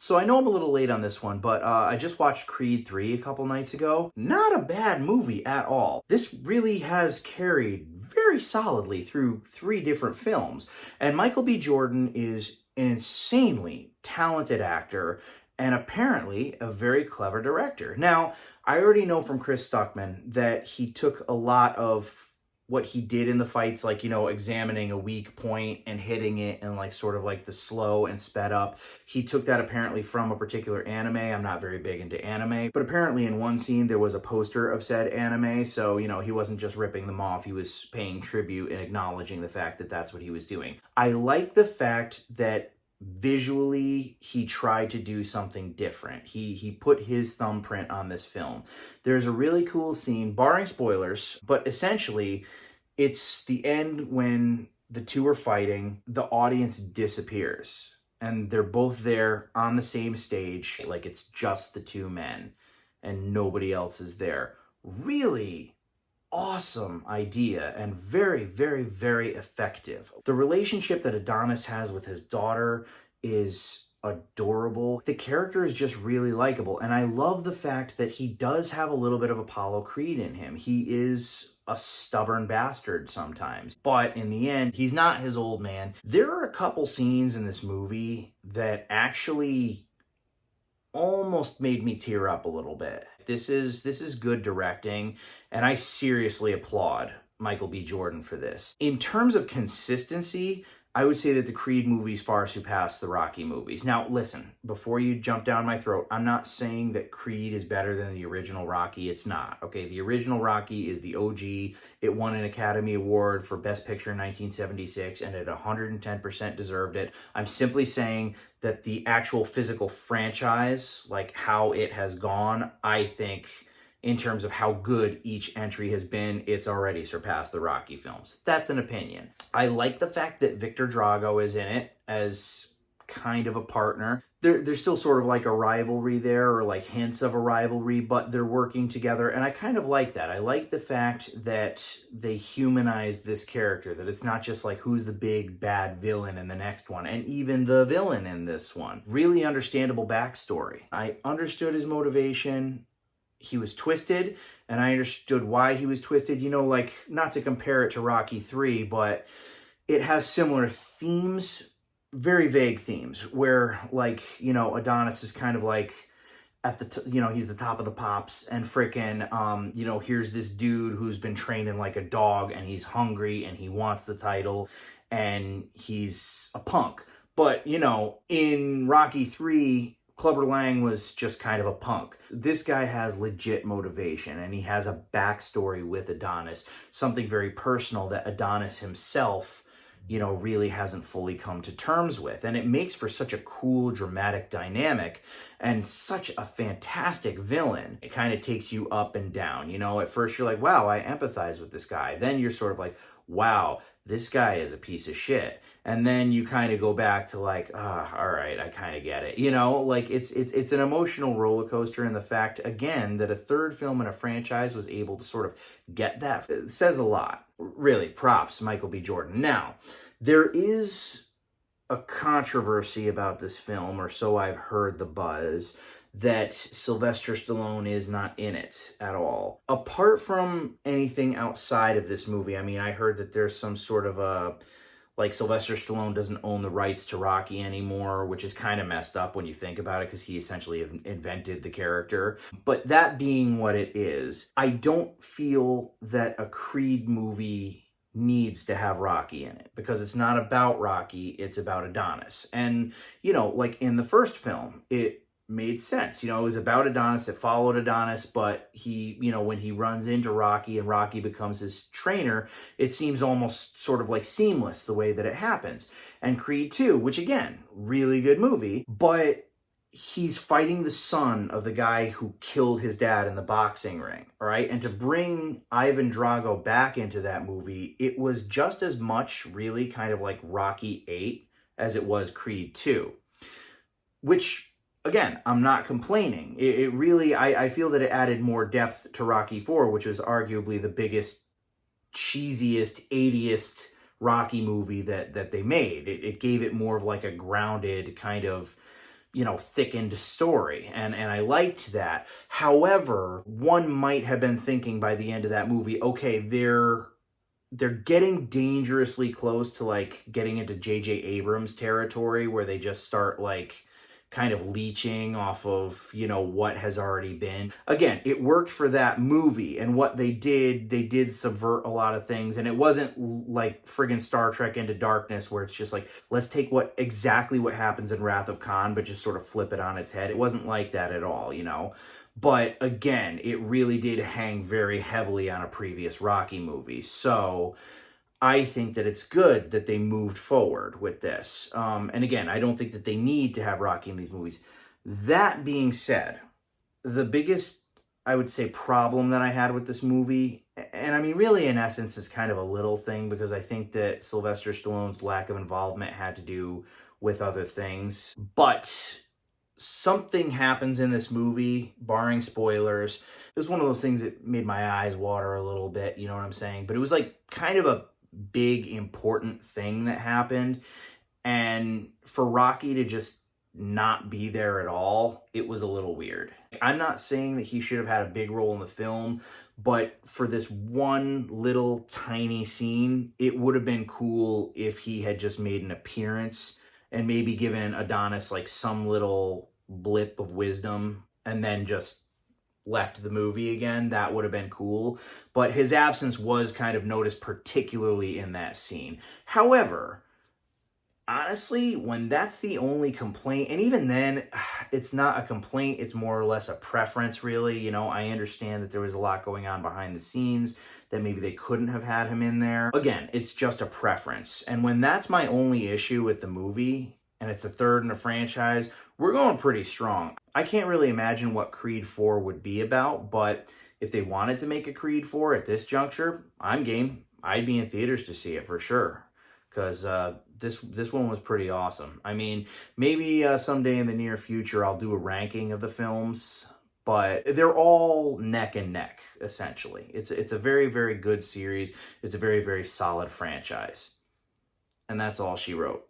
So I know I'm a little late on this one, but I just watched Creed 3 a couple nights ago. Not a bad movie at all. This really has carried very solidly through 3 different films. And Michael B. Jordan is an insanely talented actor and apparently a very clever director. Now, I already know from Chris Stuckman that he took a lot of what he did in the fights, like, examining a weak point and hitting it and like sort of like the slow and sped up. He took that apparently from a particular anime. I'm not very big into anime, but apparently in one scene there was a poster of said anime. So, he wasn't just ripping them off. He was paying tribute and acknowledging the fact that that's what he was doing. I like the fact that visually he tried to do something different. He put his thumbprint on this film. There's a really cool scene, barring spoilers, but essentially it's the end when the two are fighting, the audience disappears and they're both there on the same stage, like it's just the two men and nobody else is there. Really awesome idea and very, very, very effective. The relationship that Adonis has with his daughter is adorable. The character is just really likable, and I love the fact that he does have a little bit of Apollo Creed in him. He is a stubborn bastard sometimes, but in the end, he's not his old man. There are a couple scenes in this movie that actually almost made me tear up a little bit. This is good directing, and I seriously applaud Michael B. Jordan for this. In terms of consistency, I would say that the Creed movies far surpass the Rocky movies. Now, listen, before you jump down my throat, I'm not saying that Creed is better than the original Rocky. It's not, okay? The original Rocky is the OG. It won an Academy Award for Best Picture in 1976, and it 110% deserved it. I'm simply saying that the actual physical franchise, like how it has gone, I think in terms of how good each entry has been, it's already surpassed the Rocky films. That's an opinion. I like the fact that Victor Drago is in it as kind of a partner. There's still sort of like a rivalry there, or like hints of a rivalry, but they're working together, and I kind of like that. I like the fact that they humanize this character, that it's not just like who's the big bad villain in the next one, and even the villain in this one. Really understandable backstory. I understood his motivation. He was twisted, and I understood why he was twisted. Like, not to compare it to Rocky 3, but it has similar themes, very vague themes, where, like, Adonis is kind of like at the, he's the top of the pops, and frickin', here's this dude who's been training like a dog, and he's hungry, and he wants the title, and he's a punk. But, in Rocky 3, Clubber Lang was just kind of a punk. This guy has legit motivation, and he has a backstory with Adonis, something very personal that Adonis himself, really hasn't fully come to terms with. And it makes for such a cool, dramatic dynamic and such a fantastic villain. It kind of takes you up and down. At first you're like, wow, I empathize with this guy. Then you're sort of like, wow, this guy is a piece of shit. And then you kind of go back to like, all right, I kind of get it. Like it's an emotional roller coaster. And the fact, again, that a third film in a franchise was able to sort of get that, it says a lot. Really, props, Michael B. Jordan. Now, there is a controversy about this film, or so I've heard the buzz, that Sylvester Stallone is not in it at all. Apart from anything outside of this movie, I heard that there's some sort of like Sylvester Stallone doesn't own the rights to Rocky anymore, which is kind of messed up when you think about it, because he essentially invented the character. But that being what it is, I don't feel that a Creed movie needs to have Rocky in it, because it's not about Rocky, it's about Adonis. And, like in the first film, it made sense. It was about Adonis, it followed Adonis, but he, when he runs into Rocky and Rocky becomes his trainer, it seems almost sort of like seamless the way that it happens. And Creed 2, which again, really good movie, but he's fighting the son of the guy who killed his dad in the boxing ring, all right? And to bring Ivan Drago back into that movie, it was just as much really kind of like Rocky 8 as it was Creed 2, which, again, I'm not complaining. It really, I feel that it added more depth to Rocky 4, which was arguably the biggest, cheesiest, 80st Rocky movie that they made. It gave it more of like a grounded kind of, thickened story, and I liked that. However, one might have been thinking by the end of that movie, okay, they're getting dangerously close to like getting into J.J. Abrams territory, where they just start like kind of leeching off of, what has already been. Again, it worked for that movie, and what they did subvert a lot of things, and it wasn't like friggin' Star Trek Into Darkness, where it's just like, let's take exactly what happens in Wrath of Khan, but just sort of flip it on its head. It wasn't like that at all, But again, it really did hang very heavily on a previous Rocky movie. So I think that it's good that they moved forward with this. And again, I don't think that they need to have Rocky in these movies. That being said, the biggest, I would say, problem that I had with this movie, and I mean, really, in essence, it's kind of a little thing, because I think that Sylvester Stallone's lack of involvement had to do with other things. But something happens in this movie, barring spoilers. It was one of those things that made my eyes water a little bit, you know what I'm saying? But it was like kind of a big, important thing that happened. And for Rocky to just not be there at all, it was a little weird. I'm not saying that he should have had a big role in the film, but for this one little tiny scene, it would have been cool if he had just made an appearance and maybe given Adonis like some little blip of wisdom and then just left the movie again. That would have been cool. But his absence was kind of noticed, particularly in that scene. However, honestly, when that's the only complaint, and even then, it's not a complaint, it's more or less a preference, really. I understand that there was a lot going on behind the scenes, that maybe they couldn't have had him in there. Again, it's just a preference. And when that's my only issue with the movie, and it's the third in a franchise, we're going pretty strong. I can't really imagine what Creed 4 would be about, but if they wanted to make a Creed 4 at this juncture, I'm game. I'd be in theaters to see it for sure, because this one was pretty awesome. I mean, maybe someday in the near future I'll do a ranking of the films, but they're all neck and neck, essentially. It's a very, very good series. It's a very, very solid franchise. And that's all she wrote.